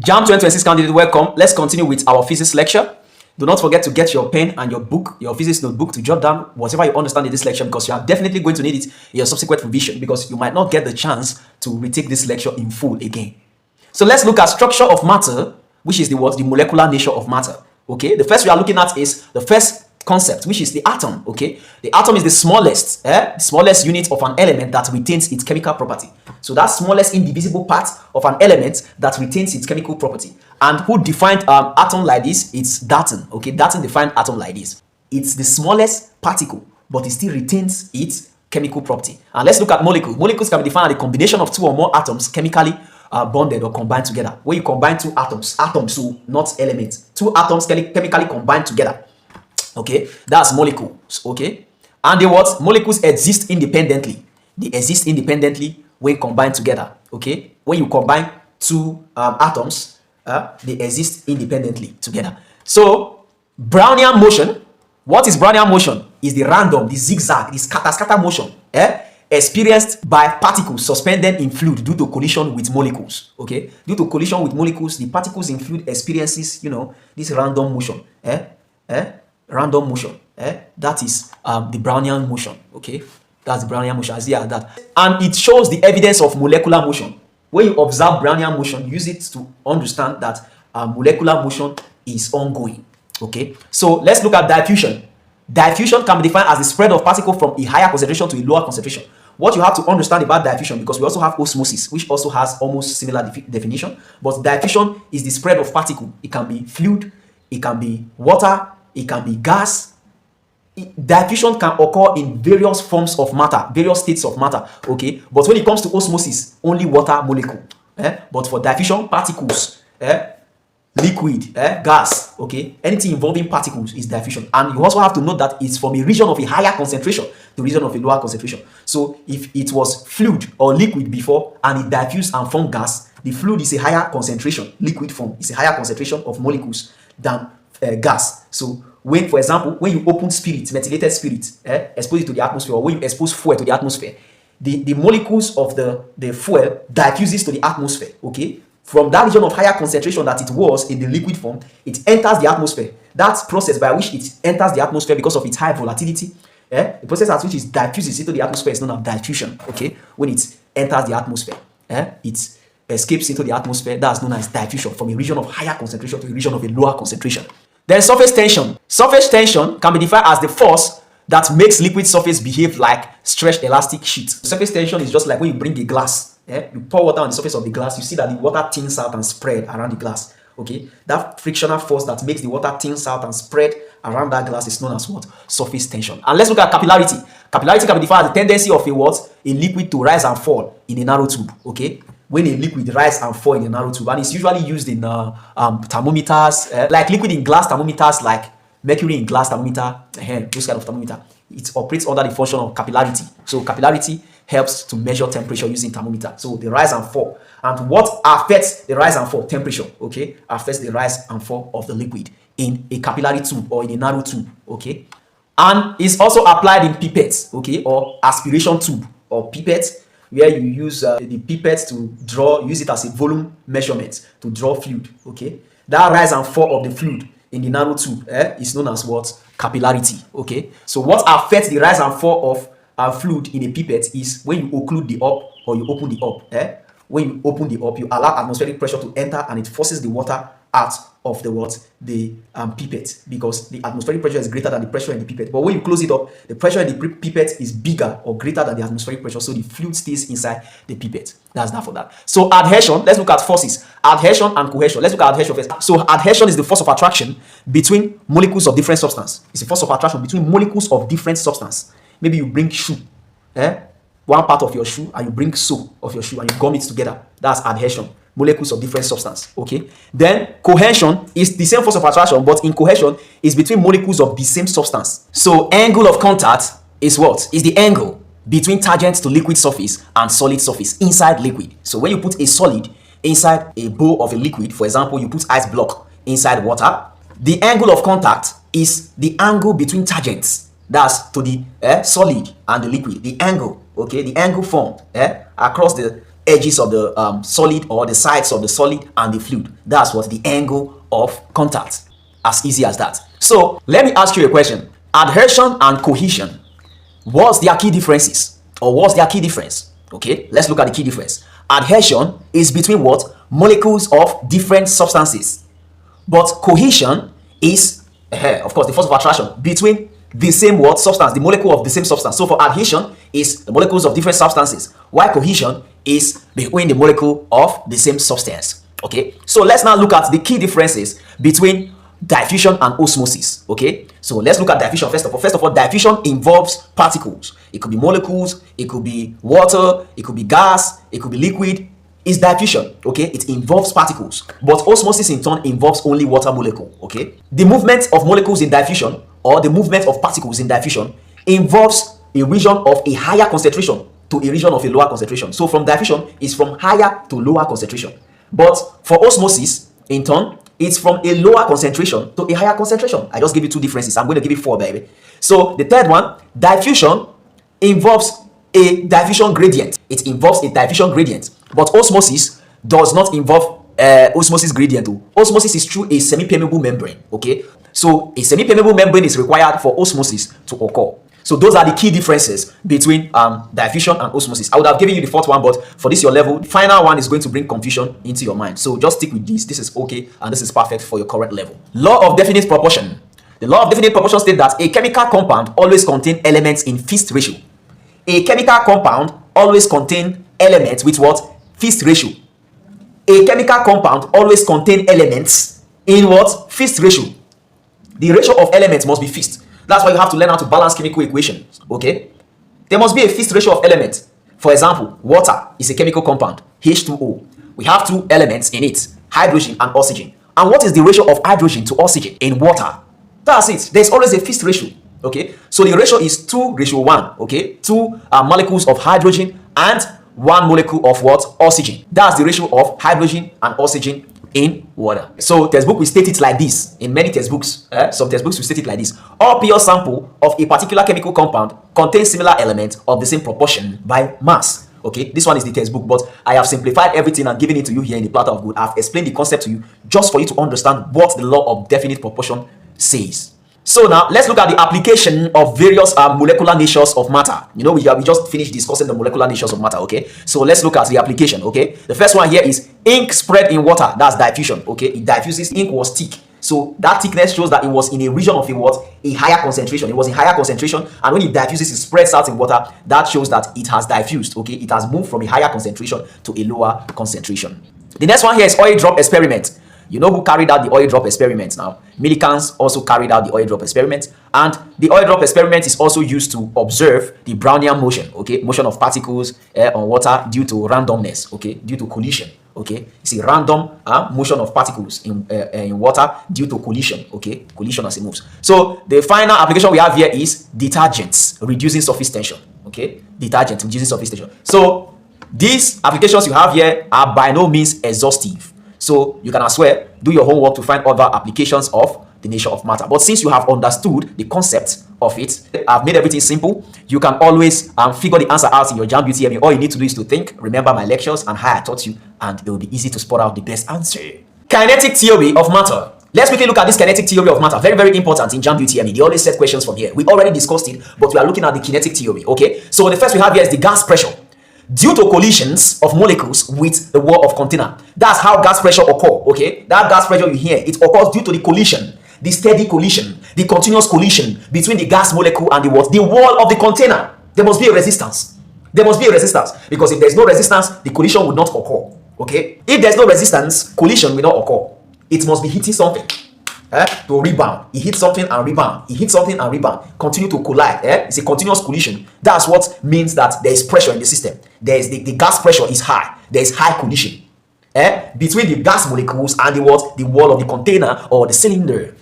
Jamb 2026 candidate, welcome. Let's continue with our physics lecture. Do not forget to get your pen and your book, your physics notebook, to jot down whatever you understand in this lecture, because you are definitely going to need it in your subsequent revision, because you might not get the chance to retake this lecture in full again. So let's look at structure of matter, which is the molecular nature of matter. Okay, the first we are looking at is the first concept, which is the atom. Okay, the atom is the smallest unit of an element that retains its chemical property. So that smallest indivisible part of an element that retains its chemical property. And who defined atom like this? It's Dalton. Okay, Dalton defined atom like this. It's the smallest particle, but it still retains its chemical property. And let's look at molecules. Molecules can be defined as a combination of two or more atoms chemically bonded or combined together. When you combine two atoms, so not elements, two atoms chemically combined together. Okay, that's molecules. Okay, and the what? Molecules exist independently. They exist independently when combined together. Okay, when you combine two atoms, they exist independently together. So Brownian motion. What is Brownian motion? Is the random, the zigzag, the scatter motion experienced by particles suspended in fluid due to collision with molecules. Okay, due to collision with molecules, the particles in fluid experiences, this random motion. Random motion. That is the Brownian motion. Okay, that's the Brownian motion. As that, and it shows the evidence of molecular motion. When you observe Brownian motion, use it to understand that molecular motion is ongoing. Okay, so let's look at diffusion. Diffusion can be defined as the spread of particles from a higher concentration to a lower concentration. What you have to understand about diffusion, because we also have osmosis, which also has almost similar definition, but diffusion is the spread of particle. It can be fluid, it can be water, it can be gas. Diffusion can occur in various forms of matter, various states of matter. Okay, but when it comes to osmosis, only water molecule. But for diffusion, particles, liquid, gas, okay, anything involving particles is diffusion. And you also have to note that it's from a region of a higher concentration to a region of a lower concentration. So if it was fluid or liquid before and it diffused and formed gas, the fluid is a higher concentration, liquid form is a higher concentration of molecules than gas. So when, for example, when you open spirit, methylated spirit, expose it to the atmosphere, or when you expose fuel to the atmosphere, the molecules of the fuel diffuses to the atmosphere. Okay, from that region of higher concentration that it was in the liquid form, it enters the atmosphere. That process by which it enters the atmosphere because of its high volatility, the process at which it diffuses into the atmosphere is known as diffusion. Okay, when it enters the atmosphere, it escapes into the atmosphere. That's known as diffusion, from a region of higher concentration to a region of a lower concentration. Then surface tension. Surface tension can be defined as the force that makes liquid surface behave like stretched elastic sheet. Surface tension is just like when you bring a glass. You pour water on the surface of the glass, you see that the water thins out and spread around the glass. Okay, that frictional force that makes the water thins out and spread around that glass is known as what? Surface tension. And let's look at capillarity. Capillarity can be defined as the tendency of a liquid to rise and fall in a narrow tube. Okay, when a liquid rise and fall in a narrow tube, and it's usually used in thermometers, like liquid in glass thermometers, like mercury in glass thermometer, those kind of thermometer. It operates under the function of capillarity. So capillarity helps to measure temperature using thermometer. So the rise and fall. And what affects the rise and fall? Temperature. Okay, affects the rise and fall of the liquid in a capillary tube or in a narrow tube. Okay, and it's also applied in pipettes. Okay, or aspiration tube or pipettes, where you use the pipette to use it as a volume measurement to draw fluid. Okay, that rise and fall of the fluid in the narrow tube is known as what? Capillarity. Okay, so what affects the rise and fall of fluid in a pipette is when you occlude the up or you open the up. When you open the up, you allow atmospheric pressure to enter and it forces the water out of the pipette, because the atmospheric pressure is greater than the pressure in the pipette. But when you close it up, the pressure in the pipette is bigger or greater than the atmospheric pressure, so the fluid stays inside the pipette. That's that for that. So adhesion, let's look at forces. Adhesion and cohesion. Let's look at adhesion first. So adhesion is the force of attraction between molecules of different substance. It's a force of attraction between molecules of different substance. Maybe you bring shoe, one part of your shoe, and you bring sole of your shoe and you gum it together. That's adhesion. Molecules of different substance. Okay, then cohesion is the same force of attraction, but in cohesion is between molecules of the same substance. So angle of contact is what? Is the angle between tangent to liquid surface and solid surface inside liquid. So when you put a solid inside a bowl of a liquid, for example, you put ice block inside water, the angle of contact is the angle between tangents, that's to the solid and the liquid. The angle, okay, the angle formed across the edges of the solid or the sides of the solid and the fluid. That's what the angle of contact. As easy as that. So let me ask you a question. Adhesion and cohesion, what's their key differences? Or what's their key difference? Okay, let's look at the key difference. Adhesion is between what? Molecules of different substances. But cohesion is, of course, the force of attraction between the same what? Substance, the molecule of the same substance. So for adhesion is the molecules of different substances, while cohesion is between the molecule of the same substance. Okay, so let's now look at the key differences between diffusion and osmosis. Okay, so let's look at diffusion first of all. First of all, diffusion involves particles. It could be molecules, it could be water, it could be gas, it could be liquid. It's diffusion. Okay, it involves particles. But osmosis in turn involves only water molecule. Okay, the movement of molecules in diffusion or the movement of particles in diffusion involves a region of a higher concentration to a region of a lower concentration. So from diffusion is from higher to lower concentration. But for osmosis in turn, it's from a lower concentration to a higher concentration. I just give you two differences. I'm going to give you four, baby. So the third one, diffusion involves a diffusion gradient. It involves a diffusion gradient. But osmosis does not involve osmosis gradient. Osmosis is through a semi-permeable membrane. Okay, so a semi-permeable membrane is required for osmosis to occur. So those are the key differences between diffusion and osmosis. I would have given you the fourth one, but for this your level, the final one is going to bring confusion into your mind. So just stick with this. This is okay, and this is perfect for your current level. Law of definite proportion. The law of definite proportion states that a chemical compound always contains elements in fixed ratio. A chemical compound always contains elements with what? Fixed ratio. A chemical compound always contains elements in what? Fixed ratio. The ratio of elements must be fixed. That's why you have to learn how to balance chemical equations. Okay, there must be a fixed ratio of elements. For example, water is a chemical compound, H2O. We have two elements in it, hydrogen and oxygen. And what is the ratio of hydrogen to oxygen in water? That's it. There's always a fixed ratio. Okay, so the ratio is 2:1. Okay, two molecules of hydrogen and one molecule of what? Oxygen. That's the ratio of hydrogen and oxygen in water. So textbook will state it like this. In many textbooks, some textbooks will state it like this. All pure sample of a particular chemical compound contains similar elements of the same proportion by mass. Okay, this one is the textbook, but I have simplified everything and given it to you here in the platter of good. I've explained the concept to you just for you to understand what the law of definite proportion says. So now let's look at the application of various molecular natures of matter. You know, we just finished discussing the molecular natures of matter. Okay, so let's look at the application. Okay, the first one here is ink spread in water. That's diffusion. Okay, it diffuses. Ink was thick, so that thickness shows that it was in a region of a higher concentration. It was in higher concentration, and when it diffuses, it spreads out in water. That shows that it has diffused. Okay, it has moved from a higher concentration to a lower concentration. The next one here is oil drop experiment. You know who carried out the oil drop experiment now? Millikan's also carried out the oil drop experiment, and the oil drop experiment is also used to observe the Brownian motion, okay, motion of particles on water due to randomness, okay, due to collision, okay. It's a random motion of particles in water due to collision, okay, collision as it moves. So the final application we have here is detergents reducing surface tension, okay, detergent reducing surface tension. So these applications you have here are by no means exhaustive. So you can as well do your homework to find other applications of the nature of matter. But since you have understood the concept of it, I've made everything simple. You can always figure the answer out in your Jamb UTME. All you need to do is to think, remember my lectures and how I taught you, and it will be easy to spot out the best answer. Kinetic theory of matter. Let's quickly look at this kinetic theory of matter. Very, very important in Jamb UTME. They always set questions from here. We already discussed it, but we are looking at the kinetic theory. Okay, so the first we have here is the gas pressure. Due to collisions of molecules with the wall of container. That's how gas pressure occurs. Okay, that gas pressure you hear, it occurs due to the collision, the steady collision, the continuous collision between the gas molecule and the wall of the container. There must be a resistance. There must be a resistance, because if there's no resistance, the collision would not occur. Okay, if there's no resistance, collision will not occur. It must be hitting something to rebound. It hits something and rebound. It hits something and rebound. Continue to collide. It's a continuous collision. That's what means that there is pressure in the system. There is the gas pressure is high. There is high collision between the gas molecules and the wall of the container or the cylinder.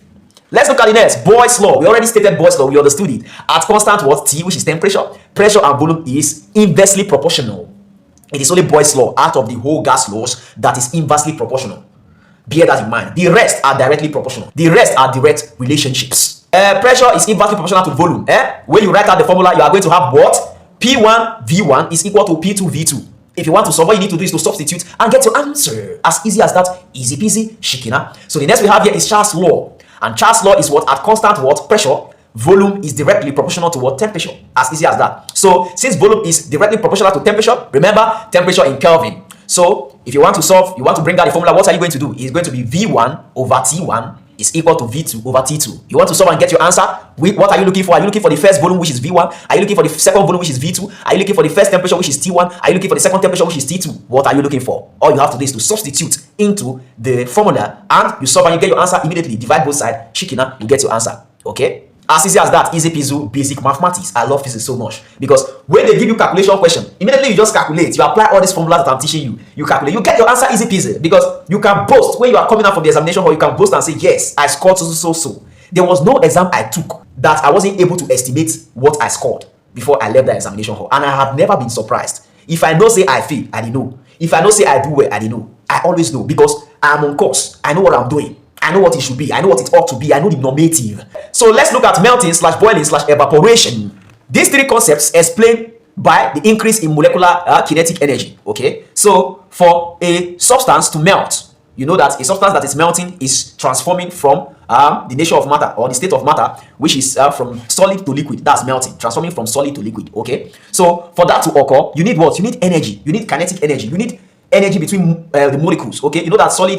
Let's look at the next. Boyle's law. We already stated Boyle's law. We understood it. At constant T, which is temperature, pressure and volume is inversely proportional. It is only Boyle's law out of the whole gas laws that is inversely proportional. Bear that in mind. The rest are directly proportional. The rest are direct relationships. Pressure is inversely proportional to volume. When you write out the formula, you are going to have what? P1 V1 is equal to P2 V2. If you want to solve, all you need to do is to substitute and get your answer. As easy as that. Easy peasy, shikina. So the next we have here is Charles' law. And Charles' law is what? At constant what? Pressure, volume is directly proportional to what? Temperature. As easy as that. So since volume is directly proportional to temperature, remember temperature in Kelvin. So if you want to solve, you want to bring out the formula, what are you going to do? It's going to be V1 over T1 is equal to V2 over T2. You want to solve and get your answer? What are you looking for? Are you looking for the first volume, which is V1? Are you looking for the second volume, which is V2? Are you looking for the first temperature, which is T1? Are you looking for the second temperature, which is T2? What are you looking for? All you have to do is to substitute into the formula and you solve and you get your answer immediately. Divide both sides, shikina, you get your answer. Okay? As easy as that. Easy peasy, basic mathematics. I love physics so much because when they give you calculation question, immediately you just calculate. You apply all these formulas that I'm teaching you. You calculate. You get your answer easy peasy because you can boast when you are coming out from the examination hall. You can boast and say, yes, I scored so. There was no exam I took that I wasn't able to estimate what I scored before I left the examination hall, and I have never been surprised. If I know say I fail, I didn't know. If I know say I do well, I didn't know. I always know because I'm on course. I know what I'm doing. I know what it should be. I know what it ought to be. I know the normative. So let's look at melting / boiling / evaporation. These three concepts explained by the increase in molecular kinetic energy. Okay. So for a substance to melt, you know that a substance that is melting is transforming from the nature of matter or the state of matter, which is from solid to liquid. That's melting, transforming from solid to liquid. Okay. So for that to occur, you need what? You need energy. You need kinetic energy. You need energy between the molecules. Okay, you know that solid,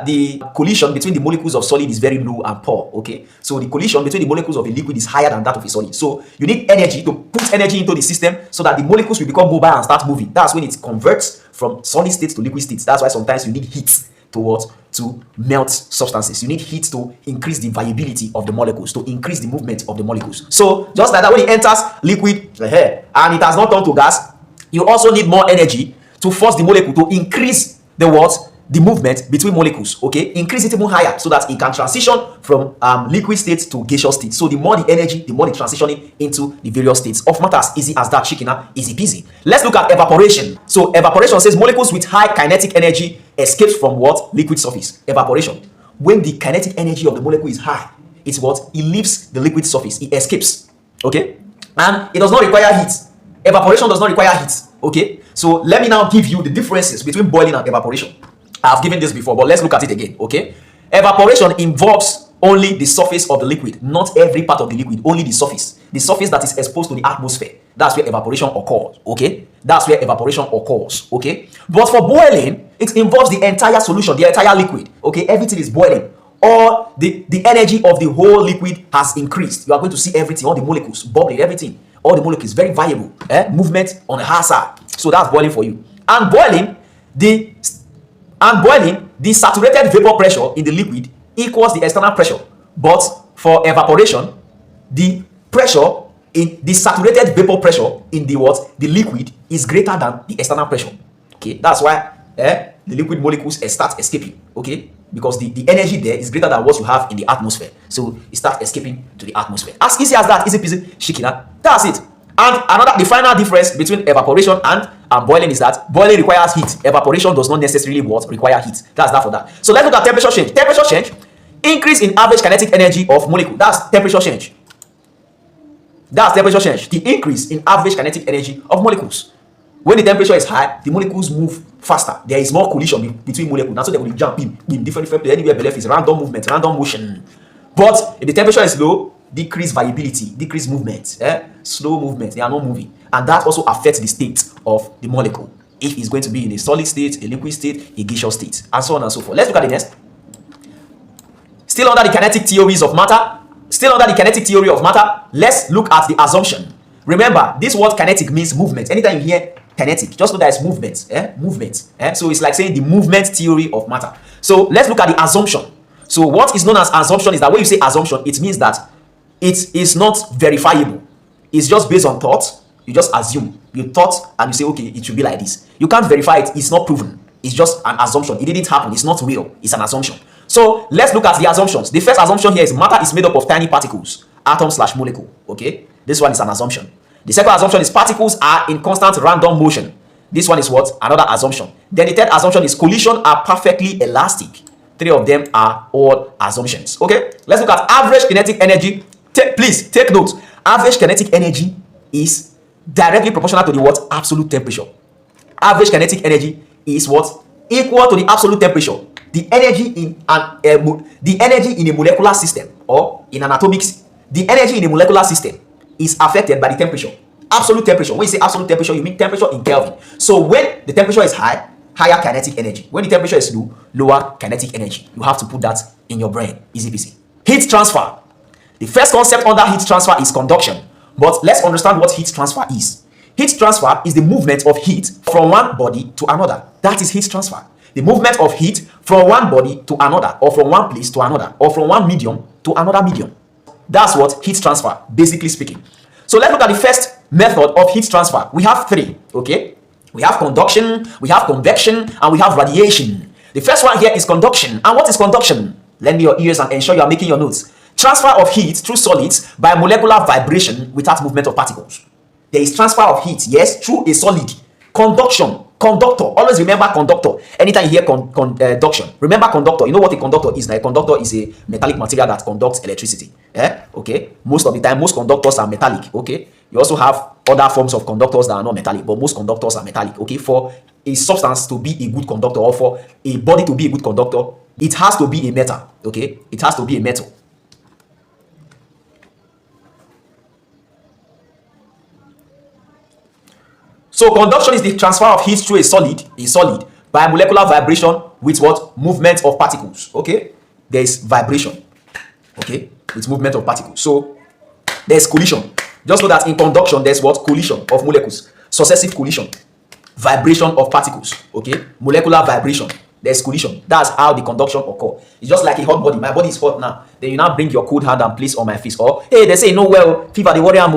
the collision between the molecules of solid is very low and poor. Okay, so the collision between the molecules of a liquid is higher than that of a solid. So you need energy to put energy into the system so that the molecules will become mobile and start moving. That's when it converts from solid state to liquid state. That's why sometimes you need heat to melt substances. You need heat to increase the viability of the molecules, to increase the movement of the molecules. So just like that, when it enters liquid and it has not turned to gas, you also need more energy to force the molecule to increase the movement between molecules. Okay, increase it even higher so that it can transition from liquid state to gaseous state. So the more the energy, the more the transitioning into the various states of matter. As easy as that, shikina, easy peasy. Let's look at evaporation. So evaporation says molecules with high kinetic energy escapes from what? Liquid surface. Evaporation. When the kinetic energy of the molecule is high, it's what? It leaves the liquid surface. It escapes. Okay, and it does not require heat. Evaporation does not require heat. Okay, so let me now give you the differences between boiling and evaporation. I've given this before, but let's look at it again. Okay, evaporation involves only the surface of the liquid, not every part of the liquid, only the surface that is exposed to the atmosphere. That's where evaporation occurs. Okay, that's where evaporation occurs. Okay, but for boiling, it involves the entire solution, the entire liquid. Okay, everything is boiling. Or the energy of the whole liquid has increased. You are going to see everything, all the molecules bubbling, everything. All the molecules very viable, movement on the high side. So that's boiling for you. And boiling, the saturated vapor pressure in the liquid equals the external pressure. But for evaporation, the pressure in the saturated vapor pressure in the liquid is greater than the external pressure. Okay, that's why the liquid molecules start escaping. Okay, because the energy there is greater than what you have in the atmosphere. So it starts escaping to the atmosphere. As easy as that, easy peasy, shikina. That's it. And the final difference between evaporation and boiling is that boiling requires heat. Evaporation does not necessarily require heat. That's that for that. So let's look at temperature change. Temperature change, increase in average kinetic energy of molecule. That's temperature change. That's temperature change. The increase in average kinetic energy of molecules. When the temperature is high, the molecules move faster. There is more collision between molecules. Now so they will jump in different places. Anywhere below is random movement, random motion. But if the temperature is low, decrease viability, decrease movement, slow movement, they are not moving. And that also affects the state of the molecule. If it's going to be in a solid state, a liquid state, a gaseous state, and so on and so forth. Let's look at the next. Still under the kinetic theories of matter, let's look at the assumption. Remember, this word kinetic means movement. Anytime you hear kinetic, just know that it's movement. Movement. So it's like saying the movement theory of matter. So let's look at the assumption. So what is known as assumption is that when you say assumption, it means that it is not verifiable. It's just based on thought. You just assume. You thought and you say, okay, it should be like this. You can't verify it. It's not proven. It's just an assumption. It didn't happen. It's not real. It's an assumption. So let's look at the assumptions. The first assumption here is matter is made up of tiny particles, atom / molecule. Okay, this one is an assumption. The second assumption is particles are in constant random motion. This one is what? Another assumption. Then the third assumption is collision are perfectly elastic. Three of them are all assumptions. Okay, let's look at average kinetic energy. Please take note. Average kinetic energy is directly proportional to the what? Absolute temperature. Average kinetic energy is what? Equal to the absolute temperature. The energy in a molecular system, or in an atomic, the energy in a molecular system is affected by the temperature. Absolute temperature. When you say absolute temperature, you mean temperature in Kelvin. So when the temperature is high, higher kinetic energy. When the temperature is low, lower kinetic energy. You have to put that in your brain. Easy peasy. Heat transfer. The first concept under heat transfer is conduction. But let's understand what heat transfer is. Heat transfer is the movement of heat from one body to another. That is heat transfer. The movement of heat from one body to another, or from one place to another, or from one medium to another medium. That's what heat transfer, basically speaking. So let's look at the first method of heat transfer. We have three, okay? We have conduction, we have convection, and we have radiation. The first one here is conduction. And what is conduction? Lend me your ears and ensure you are making your notes. Transfer of heat through solids by molecular vibration without movement of particles. There is transfer of heat, yes, through a solid. Conduction, conductor. Always remember conductor. Anytime you hear conduction, remember conductor. You know what a conductor is? Now, a conductor is a metallic material that conducts electricity. Okay. Most of the time, most conductors are metallic. Okay. You also have other forms of conductors that are not metallic, but most conductors are metallic. Okay. For a substance to be a good conductor, or for a body to be a good conductor, it has to be a metal. Okay. It has to be a metal. So conduction is the transfer of heat through a solid by molecular vibration with what? Movement of particles. Okay, there is vibration. Okay, with movement of particles. So there's collision. Just know that in conduction there's what? Collision of molecules, successive collision, vibration of particles. Okay, molecular vibration. There's collision. That's how the conduction occurs. It's just like a hot body. My body is hot now. Then you now bring your cold hand and place on my face. Or hey, they say no, well, fever the worry am.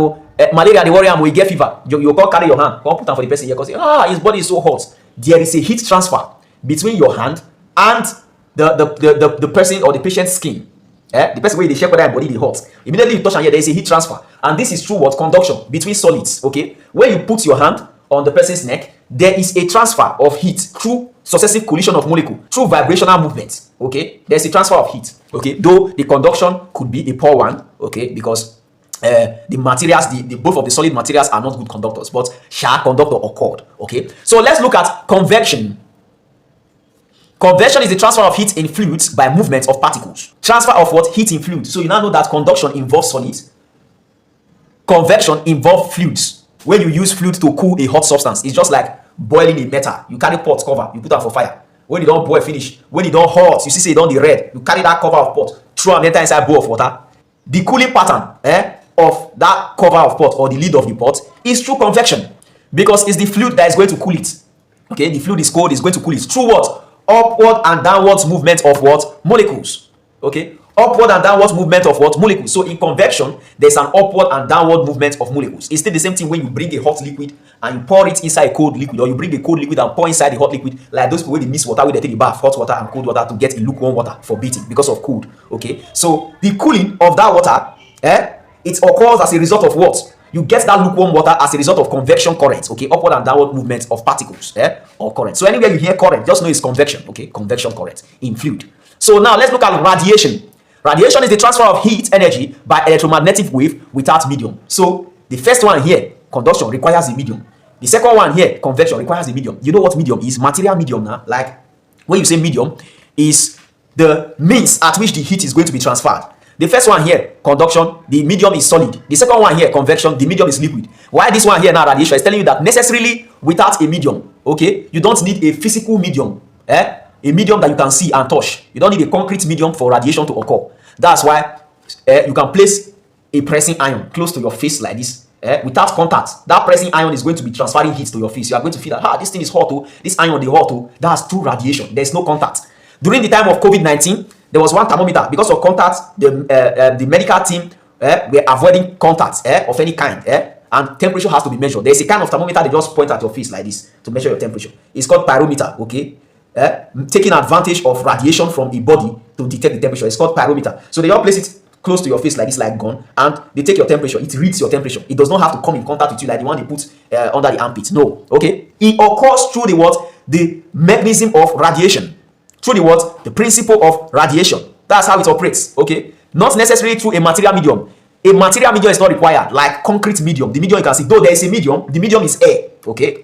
Malaria the worry am, we get fever. You can't carry your hand. Come put on for the person here because his body is so hot. There is a heat transfer between your hand and the person or the patient's skin. The person where they check whether their body is hot. Immediately you touch and here there is a heat transfer. And this is through what? Conduction between solids. Okay, when you put your hand on the person's neck, there is a transfer of heat through successive collision of molecule, through vibrational movements. Okay, there's a transfer of heat. Okay, though the conduction could be a poor one. Okay, because the materials, both of the solid materials are not good conductors, but conductor occurred. Okay, so let's look at convection. Convection is the transfer of heat in fluids by movement of particles. Transfer of what? Heat in fluids. So you now know that conduction involves solids. Convection involves fluids. When you use fluid to cool a hot substance, it's just like boiling a metal. You carry pot cover, you put it for fire. When it don't boil finish, when it don't hot, you see it don't the red. You carry that cover of pot, throw and enter inside bowl of water. The cooling pattern of that cover of pot or the lid of the pot is through convection, because it's the fluid that is going to cool it. Okay, the fluid is cold, is going to cool it through what? Upward and downwards movement of what? Molecules. Okay, upward and downward movement of what? Molecules. So in convection, there's an upward and downward movement of molecules. It's still the same thing when you bring a hot liquid and you pour it inside a cold liquid, or you bring a cold liquid and pour inside the hot liquid, like those people where they mix water, where they take a bath, hot water and cold water to get a lukewarm water for beating because of cold. Okay, so the cooling of that water, it occurs as a result of what? You get that lukewarm water as a result of convection current. Okay, upward and downward movement of particles, or current. So anywhere you hear current, just know it's convection. Okay, convection current in fluid. So now let's look at radiation. Radiation is the transfer of heat energy by electromagnetic wave without medium. So the first one here, conduction, requires a medium. The second one here, convection, requires a medium. You know what medium is? Material medium now. Like when you say medium, is the means at which the heat is going to be transferred. The first one here, conduction, the medium is solid. The second one here, convection, the medium is liquid. Why this one here now, radiation, is telling you that necessarily without a medium, okay, you don't need a physical medium, a medium that you can see and touch. You don't need a concrete medium for radiation to occur. That's why you can place a pressing iron close to your face like this, without contact. That pressing iron is going to be transferring heat to your face. You are going to feel that, this thing is hot, oh, this iron is hot, oh. That's through radiation. There's no contact. During the time of COVID-19, there was one thermometer. Because of contact, the medical team were avoiding contact of any kind, and temperature has to be measured. There's a kind of thermometer they just point at your face like this to measure your temperature. It's called pyrometer. Okay, taking advantage of radiation from a body to detect the temperature. It's called pyrometer. So they all place it close to your face like this, like gun, and they take your temperature. It reads your temperature. It does not have to come in contact with you like the one they put under the armpit. No. Okay, it occurs through the what? The mechanism of radiation. Through the what? The principle of radiation. That's how it operates. Okay, not necessarily through a material medium. A material medium is not required, like concrete medium. The medium you can see, though there is a medium, the medium is air. Okay,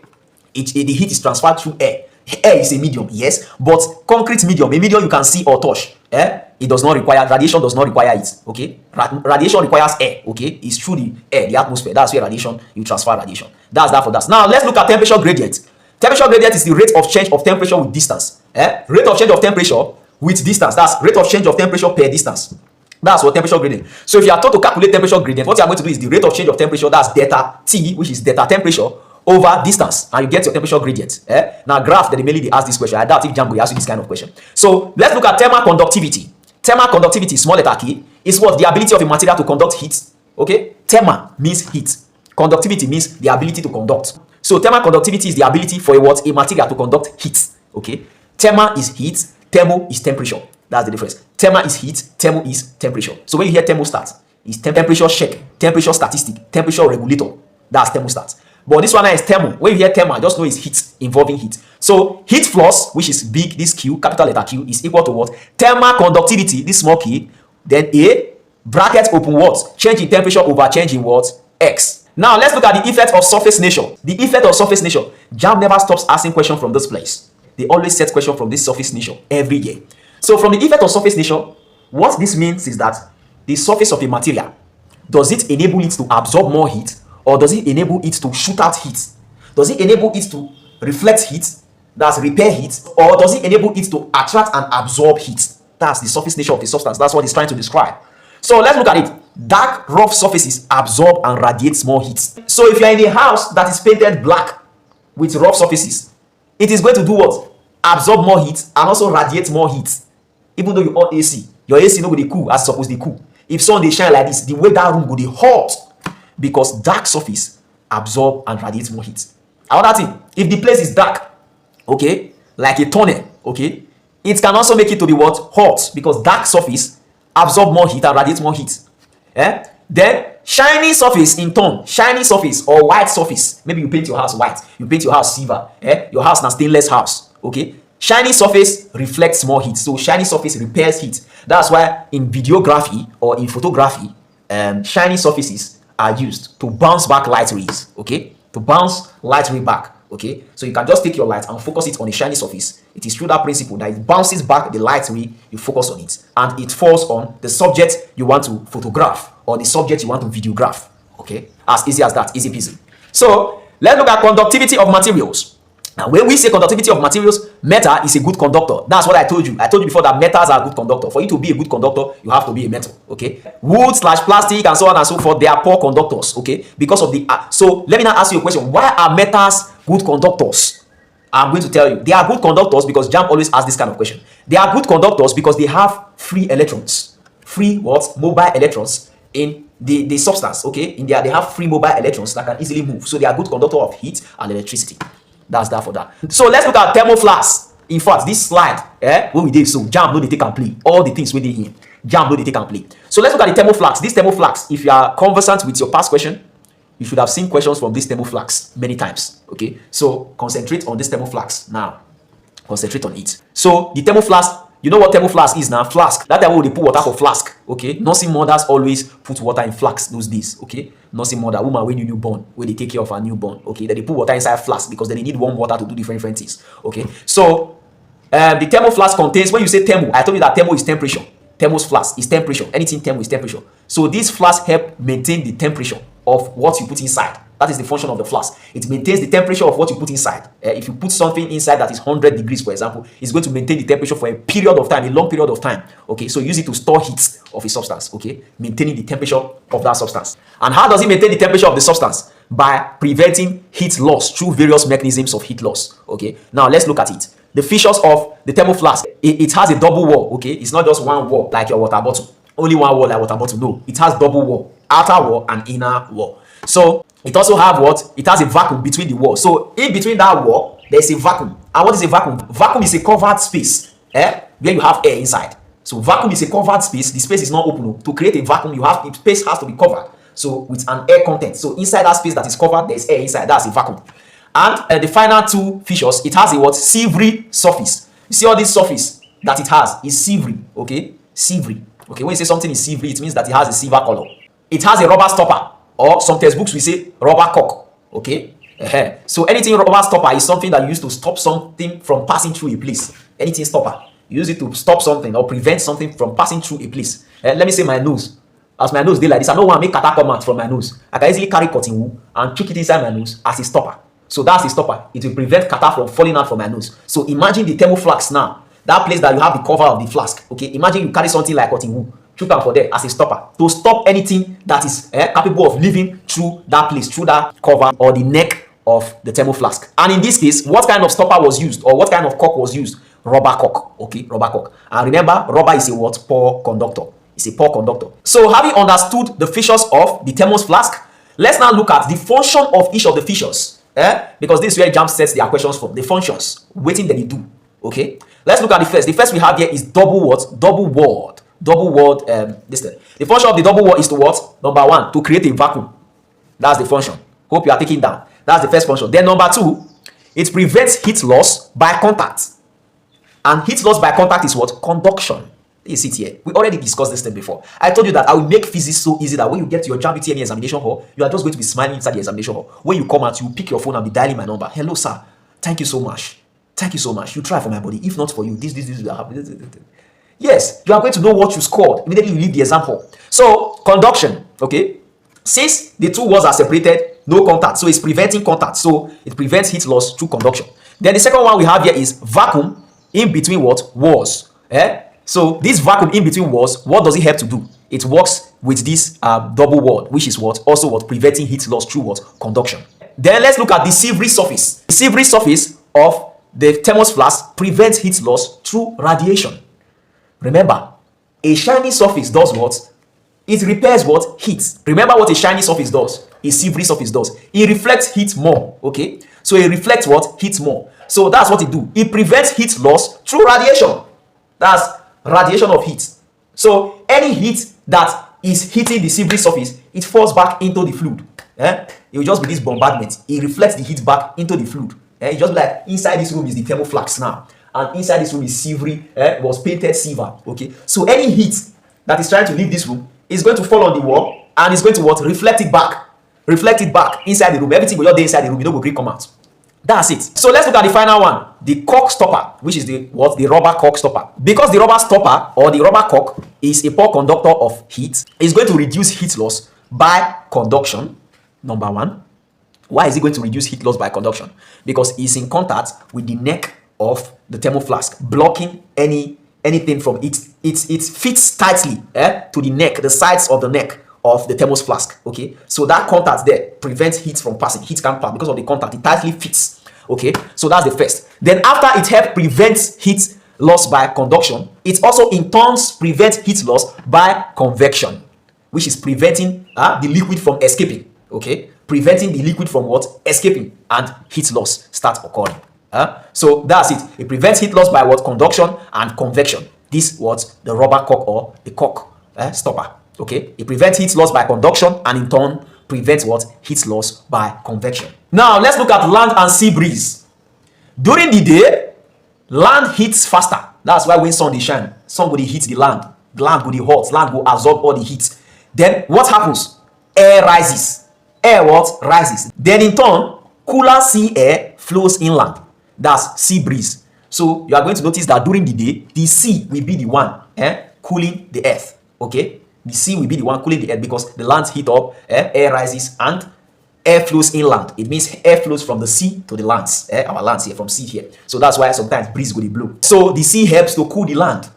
the heat is transferred through air. Air is a medium, yes, but concrete medium, a medium you can see or touch, it does not require, radiation does not require it, okay? Radiation requires air, okay? It's through the air, the atmosphere. That's where radiation, you transfer radiation. That's that for that. Now, let's look at temperature gradient. Temperature gradient is the rate of change of temperature with distance. Rate of change of temperature with distance. That's rate of change of temperature per distance. That's what temperature gradient. So if you are told to calculate temperature gradient, what you are going to do is the rate of change of temperature, that's delta T, which is delta temperature, over distance, and you get your temperature gradient. Now, graph, that mainly they ask this question. I doubt if Jamb will ask you this kind of question. So let's look at thermal conductivity. Thermal conductivity, small letter k, is what? The ability of a material to conduct heat. Okay? Thermal means heat. Conductivity means the ability to conduct. So thermal conductivity is the ability for a material to conduct heat. Okay? Thermal is heat, thermo is temperature. That's the difference. Thermal is heat, thermo is temperature. So when you hear thermostat, it's temperature check, temperature statistic, temperature regulator. That's thermostat. But this one is thermo. When you hear thermal, just know it's heat, involving heat. So heat flux, which is big, this Q, capital letter Q, is equal to what? Thermal conductivity, this small k, then A, bracket open what? Change in temperature over change in what? X. Now let's look at the effect of surface nature. The effect of surface nature. Jamb never stops asking questions from this place. They always set questions from this surface nature every year. So from the effect of surface nature, what this means is that the surface of a material, does it enable it to absorb more heat, or does it enable it to shoot out heat? Does it enable it to reflect heat, that's repair heat, or does it enable it to attract and absorb heat? That's the surface nature of the substance. That's what it's trying to describe. So let's look at it. Dark, rough surfaces absorb and radiate more heat. So if you're in a house that is painted black with rough surfaces, it is going to do what? Absorb more heat and also radiate more heat. Even though you on AC, your AC no go dey cool as suppose dey cool. If sun dey shine like this, the way that room go dey hot, because dark surface absorb and radiate more heat. Another thing, if the place is dark, okay, like a tunnel, okay, it can also make it to be what? Hot, because dark surface absorb more heat and radiate more heat. Then shiny surface in turn, shiny surface or white surface. Maybe you paint your house white, you paint your house silver, your house na stainless house, okay. Shiny surface reflects more heat, so shiny surface repairs heat. That's why in videography or in photography, shiny surfaces are used to bounce back light rays, okay, to bounce light ray back, okay. So you can just take your light and focus it on a shiny surface. It is through that principle that it bounces back the light ray, you focus on it, and it falls on the subject you want to photograph or the subject you want to videograph, okay. As easy as that, easy peasy. So let's look at conductivity of materials. Now, when we say conductivity of materials, metal is a good conductor. That's what I told you. I told you before that metals are a good conductor. For you to be a good conductor, you have to be a metal, okay? Wood / plastic and so on and so forth, they are poor conductors, okay? Because of the... so, let me now ask you a question. Why are metals good conductors? I'm going to tell you. They are good conductors because Jamb always asks this kind of question. They are good conductors because they have free electrons. Free what? Mobile electrons in the substance, okay? In there, they have free mobile electrons that can easily move. So, they are good conductor of heat and electricity. That's that for that. So let's look at thermal flask. In fact, this slide, when we did so, Jamb no dey take and play. All the things we did here, Jamb no dey take and play. So let's look at the thermal flask. This thermal flask, if you are conversant with your past question, you should have seen questions from this thermal flask many times. Okay, so concentrate on this thermal flask now. Concentrate on it. So the thermal flask, you know what thermal flask is now? Flask. That time we put water for flask. Okay, nursing mothers always put water in flask those days. Okay, nursing mother, woman when you newborn, where they take care of her newborn. Okay, then they put water inside flask because then they need warm water to do different things. Okay, so the thermal flask contains, when you say thermo, I told you that thermo is temperature. Thermos flask is temperature. Anything thermo is temperature. So these flasks help maintain the temperature of what you put inside. That is the function of the flask. It maintains the temperature of what you put inside. If you put something inside that is 100 degrees, for example, it's going to maintain the temperature for a period of time, a long period of time. Okay, so use it to store heat of a substance. Okay, maintaining the temperature of that substance. And how does it maintain the temperature of the substance? By preventing heat loss through various mechanisms of heat loss. Okay, now let's look at it. The features of the thermal flask. It has a double wall. Okay, it's not just one wall like your water bottle. Only one wall like water bottle. No, it has double wall, outer wall and inner wall. So it also have what? It has a vacuum between the wall. So in between that wall, there's a vacuum. And what is a vacuum? Vacuum is a covered space, where you have air inside. So vacuum is a covered space. The space is not open. To create a vacuum, the space has to be covered. So with an air content. So inside that space that is covered, there's air inside. That's a vacuum. And the final two features, it has a what? Silvery surface. You see all this surface that it has is silvery. Okay, silvery. Okay, when you say something is silvery, it means that it has a silver color. It has a rubber stopper. Or some textbooks we say rubber cork. Okay, So anything rubber stopper is something that you use to stop something from passing through a place. Anything stopper, you use it to stop something or prevent something from passing through a place. Let me say my nose. As my nose dey like this, I no want make kata come out from my nose. I can easily carry cotton wool and chook it inside my nose as a stopper. So that's a stopper. It will prevent kata from falling out from my nose. So imagine the thermo flask now. That place that you have the cover of the flask. Okay, imagine you carry something like cotton wool, chook am for there as a stopper to stop anything that is capable of living through that place, through that cover or the neck of the thermo flask. And in this case, what kind of stopper was used or what kind of cork was used? Rubber cork. Okay, rubber cork. And remember, rubber is a what? Poor conductor. It's a poor conductor. So having understood the features of the thermos flask, let's now look at the function of each of the features. Because this is where Jamb sets their questions from. The functions, waiting that they do. Okay, let's look at the first. The first we have here is double what? Double word. Double word. This thing. The function of the double word is to what? Number one, to create a vacuum. That's the function. Hope you are taking down. That's the first function. Then number two, it prevents heat loss by contact. And heat loss by contact is what? Conduction. You see it here. We already discussed this thing before. I told you that I will make physics so easy that when you get to your Jamb UTME examination hall, you are just going to be smiling inside the examination hall. When you come out, you pick your phone and be dialing my number. Hello, sir. Thank you so much. Thank you so much. You try for my body. If not for you, this will happen. Yes, you are going to know what you scored immediately you leave the exam hall. So, conduction, okay? Since the two words are separated, no contact. So, it's preventing contact. So, it prevents heat loss through conduction. Then the second one we have here is vacuum in between what? Walls. So, this vacuum in between walls, what does it help to do? It works with this double word, which is what? Also what? Preventing heat loss through what? Conduction. Then let's look at the silvery surface. The silvery surface of the thermos flask prevents heat loss through radiation. Remember, a shiny surface does what? It repairs what? Heat. Remember what a shiny surface does? A silvery surface does. It reflects heat more. Okay? So it reflects what? Heat more. So that's what it do. It prevents heat loss through radiation. That's radiation of heat. So any heat that is hitting the silvery surface, it falls back into the fluid. It will just be this bombardment. It reflects the heat back into the fluid. It just be like inside this room is the thermo flask now. And inside this room is silvery, was painted silver. Okay, so any heat that is trying to leave this room is going to fall on the wall and is going to what? Reflect it back inside the room. Everything will just be inside the room. You don't go come out. That's it. So let's look at the final one, the cork stopper, which is the what? The rubber cork stopper. Because the rubber stopper or the rubber cork is a poor conductor of heat, it's going to reduce heat loss by conduction. Number one. Why is it going to reduce heat loss by conduction? Because it's in contact with the neck of the thermo flask, blocking anything from it. It fits tightly to the neck, the sides of the neck of the thermos flask. Okay, so that contact there prevents heat from passing. Heat can't pass because of the contact. It tightly fits. Okay, so that's the first. Then after it helps prevent heat loss by conduction, it also in turn prevents heat loss by convection, which is preventing the liquid from escaping. Okay, preventing the liquid from what? Escaping, and heat loss starts occurring. So that's it. It prevents heat loss by what? Conduction and convection. This what? The rubber cork or the cork stopper. Okay, it prevents heat loss by conduction and in turn prevents what? Heat loss by convection. Now let's look at land and sea breeze. During the day, land heats faster. That's why when sun dey shine, sun go dey heat the land. Land go dey hot. Land go absorb all the heat. Then what happens? Air rises. Air what? Rises. Then in turn, cooler sea air flows inland. That's sea breeze. So you are going to notice that during the day, the sea will be the one cooling the earth. Okay, the sea will be the one cooling the earth because the land heat up, air rises, and air flows inland. It means air flows from the sea to the lands. Our lands here, from sea here. So that's why sometimes breeze go dey blow. So the sea helps to cool the land.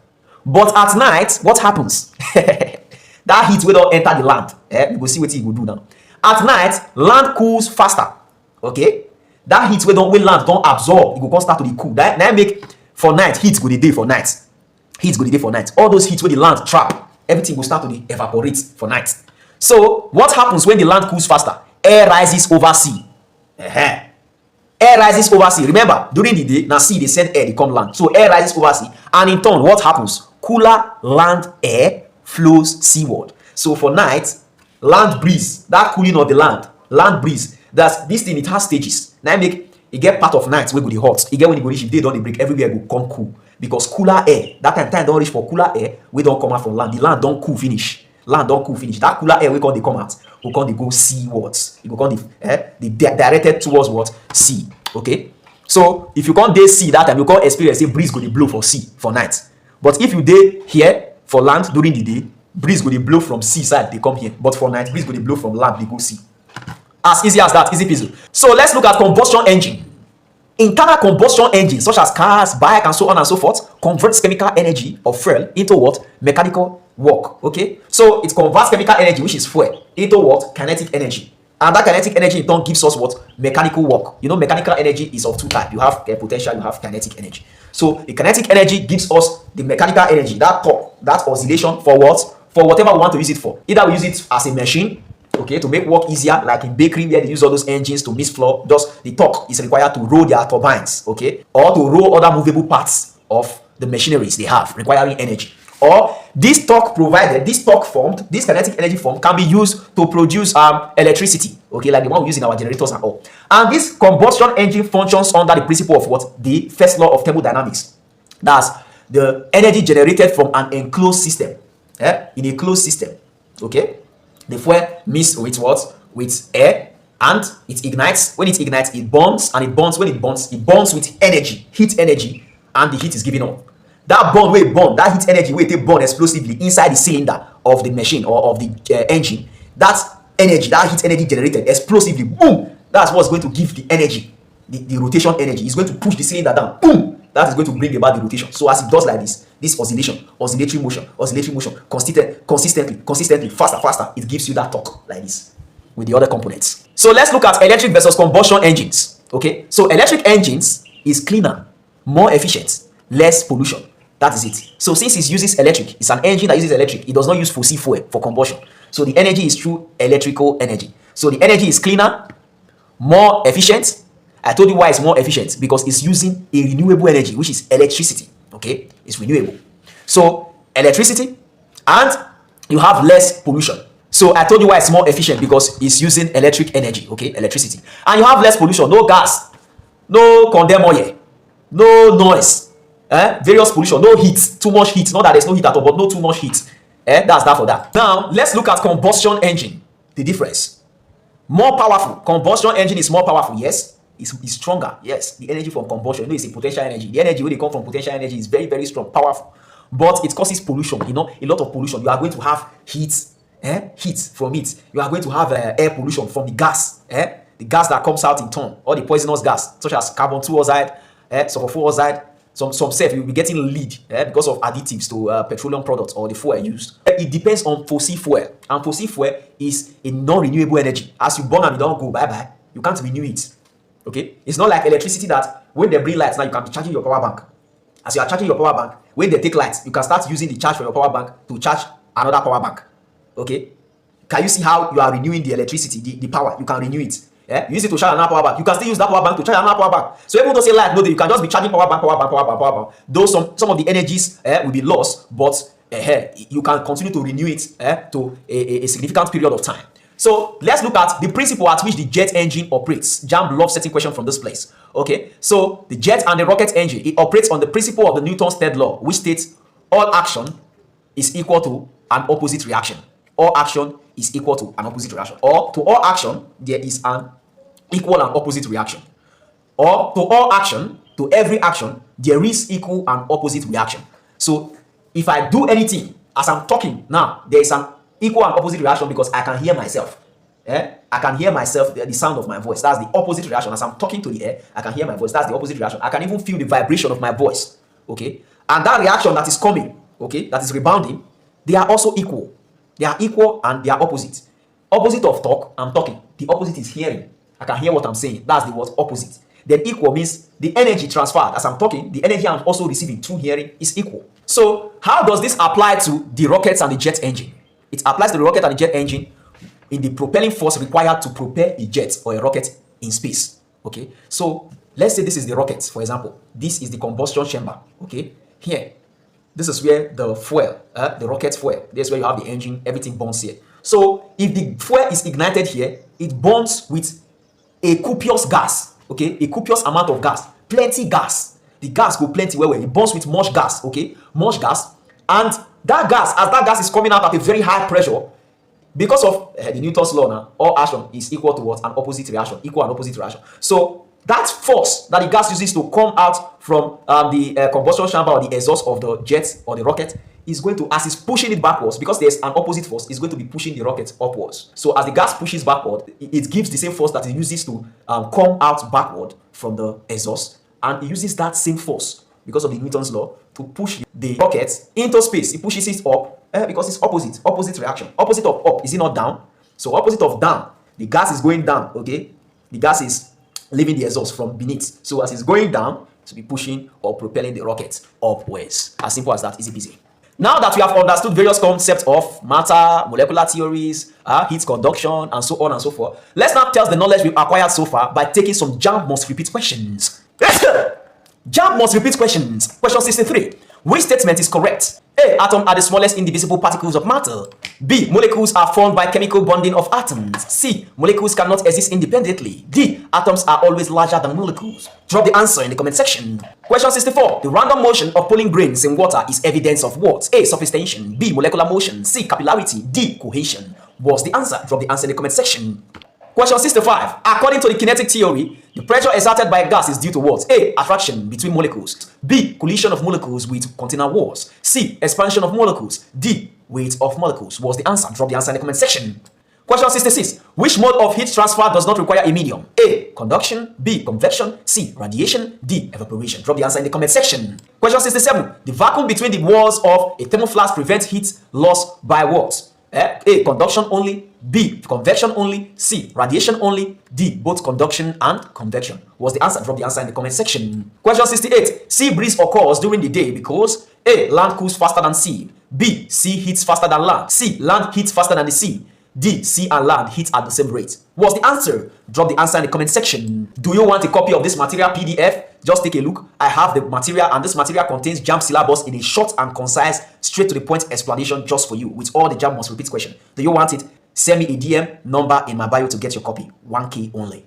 But at night, what happens? That heat will not enter the land. You go see what it will do now. At night, land cools faster. Okay, that heat when land don't absorb, it go start to cool. That make for night heat go the day for night. Heat go the day for night. All those heats where the land trap, everything will start to evaporate for night. So what happens when the land cools faster? Air rises over sea. Air rises over sea. Remember, during the day, now sea they send air, they come land. So air rises over sea, and in turn, what happens? Cooler land air flows seaward. So for night, land breeze, that cooling of the land breeze. That's this thing. It has stages. Now make it get part of night where go the hot. It get when you go reach, if they don't break, everywhere go come cool because cooler air. That time don't reach for cooler air. We don't come out from land. The land don't cool finish. Land don't cool finish. That cooler air we call they come out. go come dey go seawards. E go come dey directed towards what? Sea. Okay. So if you come dey sea that time, you come experience say breeze go dey blow for sea for night. But if you dey here for land during the day, breeze go dey blow from sea side dey come here. But for night, breeze go dey blow from land dey go sea. As easy as that, easy peasy. So let's look at combustion engine. Internal combustion engines such as cars, bike, and so on and so forth converts chemical energy of fuel into what? Mechanical work. Okay, so it converts chemical energy, which is fuel, into what? Kinetic energy. And that kinetic energy in turn gives us what? Mechanical work. You know, mechanical energy is of two types. You have potential, you have kinetic energy. So the kinetic energy gives us the mechanical energy, that torque, that oscillation for what? For whatever we want to use it for. Either we use it as a machine, okay, to make work easier, like in bakery where they use all those engines to mix flour. Just the torque is required to roll their turbines, okay, or to roll other movable parts of the machineries they have requiring energy. Or this torque provided, this torque formed, this kinetic energy formed can be used to produce electricity, okay, like the one we use in our generators and all. And this combustion engine functions under the principle of what? The first law of thermodynamics. That's the energy generated from an enclosed system, in a closed system, okay. The fuel mixed with what? With air, and it ignites. When it ignites, it burns, and it burns. When it burns with energy, heat energy, and the heat is given off. That burn where it burn, that heat energy where it burn explosively inside the cylinder of the machine or of the engine. That energy, that heat energy generated explosively, boom. That's what's going to give the energy, the rotation energy. It's going to push the cylinder down, boom. That is going to bring about the rotation. So as it does like this oscillation, oscillatory motion, consistently, faster, it gives you that torque like this with the other components. So let's look at electric versus combustion engines. Okay, so electric engines is cleaner, more efficient, less pollution. That is it. So since it uses electric, it's an engine that uses electric. It does not use fossil fuel for combustion. So the energy is through electrical energy. So the energy is cleaner, more efficient. I told you why it's more efficient, because it's using a renewable energy, which is electricity. Okay, it's renewable. So electricity, and you have less pollution. So I told you why it's more efficient, because it's using electric energy, okay, electricity. And you have less pollution, no gas, no condemn oil, no noise, various pollution, no heat, too much heat. Not that there's no heat at all, but no too much heat. That's that for that. Now let's look at combustion engine. The difference. More powerful. Combustion engine is more powerful, yes. It's stronger, yes. The energy from combustion, you know, it's a potential energy. The energy when they come from potential energy is very, very strong, powerful. But it causes pollution, you know, a lot of pollution. You are going to have heat from it. You are going to have air pollution from the gas, the gas that comes out in turn, or the poisonous gas, such as carbon 2 oxide, sulfur 4 oxide. Some self you'll be getting lead because of additives to petroleum products or the fuel used. It depends on fossil fuel, and fossil fuel is a non-renewable energy. As you burn and you don't go bye-bye, you can't renew it. Okay, it's not like electricity that when they bring lights now you can be charging your power bank. As you are charging your power bank, when they take lights, you can start using the charge for your power bank to charge another power bank. Okay, can you see how you are renewing the electricity, the power? You can renew it. You use it to charge another power bank. You can still use that power bank to charge another power bank. So even though say light, no, you can just be charging power bank. Though some of the energies will be lost, but you can continue to renew it to a significant period of time. So let's look at the principle at which the jet engine operates. Jamb loves setting questions from this place. Okay, so the jet and the rocket engine, it operates on the principle of the Newton's third law, which states all action is equal to an opposite reaction. All action is equal to an opposite reaction. Or to all action, there is an equal and opposite reaction. Or to all action, to every action, there is equal and opposite reaction. So if I do anything, as I'm talking now, there is an equal and opposite reaction because I can hear myself. I can hear myself, the sound of my voice. That's the opposite reaction. As I'm talking to the air, I can hear my voice. That's the opposite reaction. I can even feel the vibration of my voice. Okay, and that reaction that is coming, okay, that is rebounding, they are also equal. They are equal and they are opposite. Opposite of talk, I'm talking. The opposite is hearing. I can hear what I'm saying. That's the word opposite. Then equal means the energy transferred. As I'm talking, the energy I'm also receiving through hearing is equal. So how does this apply to the rockets and the jet engine? It applies to the rocket and the jet engine in the propelling force required to propel a jet or a rocket in space. Okay, so let's say this is the rocket, for example. This is the combustion chamber. Okay, here, this is where the fuel, the rocket fuel, this is where you have the engine, everything burns here. So if the fuel is ignited here, it burns with a copious gas, okay, a copious amount of gas, plenty gas. The gas go plenty where it burns with much gas, okay, much gas, and that gas, as that gas is coming out at a very high pressure, because of the Newton's law now, all action is equal to what? An opposite reaction. Equal and opposite reaction. So that force that the gas uses to come out from the combustion chamber or the exhaust of the jet or the rocket is going to, as it's pushing it backwards, because there's an opposite force, is going to be pushing the rocket upwards. So as the gas pushes backward, it gives the same force that it uses to come out backward from the exhaust, and it uses that same force because of the Newton's law to push the rocket into space. It pushes it up because it's opposite reaction. Opposite of up, is it not down? So opposite of down, the gas is going down, okay? The gas is leaving the exhaust from beneath. So as it's going down, to be pushing or propelling the rocket upwards. As simple as that, easy peasy. Now that we have understood various concepts of matter, molecular theories, heat conduction, and so on and so forth, let's now test the knowledge we've acquired so far by taking some Jamb must repeat questions. Jamb must repeat questions. Question 63. Which statement is correct? A. Atoms are the smallest indivisible particles of matter. B. Molecules are formed by chemical bonding of atoms. C. Molecules cannot exist independently. D. Atoms are always larger than molecules. Drop the answer in the comment section. Question 64. The random motion of pooling grains in water is evidence of what? A. Surface tension. B. Molecular motion. C. Capillarity. D. Cohesion. What's the answer? Drop the answer in the comment section. Question 65. According to the kinetic theory, the pressure exerted by a gas is due to what? A. Attraction between molecules. B. Collision of molecules with container walls. C. Expansion of molecules. D. Weight of molecules. What's the answer? Drop the answer in the comment section. Question 66. Which mode of heat transfer does not require a medium? A. Conduction. B. Convection. C. Radiation. D. Evaporation. Drop the answer in the comment section. Question 67. The vacuum between the walls of a thermoflask prevents heat loss by what? A. Conduction only. B. Convection only. C. Radiation only. D. Both conduction and convection. What's the answer? Drop the answer in the comment section. Question 68. Sea breeze occurs during the day because A. Land cools faster than sea. B. Sea heats faster than land. C. Land heats faster than the sea. D. Sea and land heat at the same rate. What's the answer? Drop the answer in the comment section. Do you want a copy of this material PDF? Just take a look. I have the material, and this material contains Jamb syllabus in a short and concise, straight to the point explanation just for you with all the Jamb must repeat question. Do you want it? Send me a DM number in my bio to get your copy. 1K only.